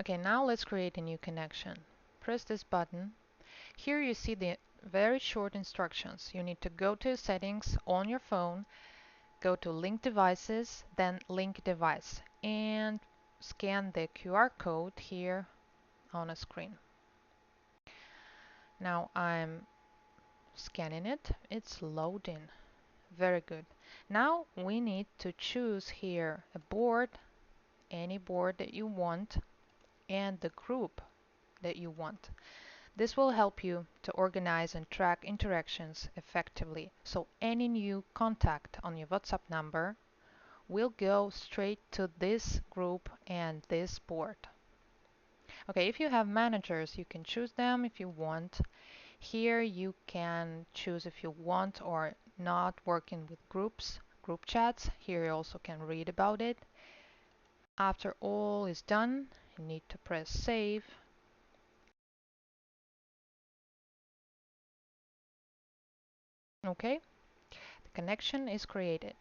Okay, now let's create a new connection. Press this button. Here you see the very short instructions. You need to go to settings on your phone, go to link devices, then link device, and scan the QR code here on a screen. Now I'm scanning it. It's loading. Very good. Now we need to choose here a board, any board that you want, and the group that you want. This will help you to organize and track interactions effectively. So any new contact on your WhatsApp number will go straight to this group and this board. Okay, if you have managers, you can choose them if you want. Here you can choose if you want or not working with groups, group chats. Here you also can read about it. After all is done, you need to press save. Okay, the connection is created.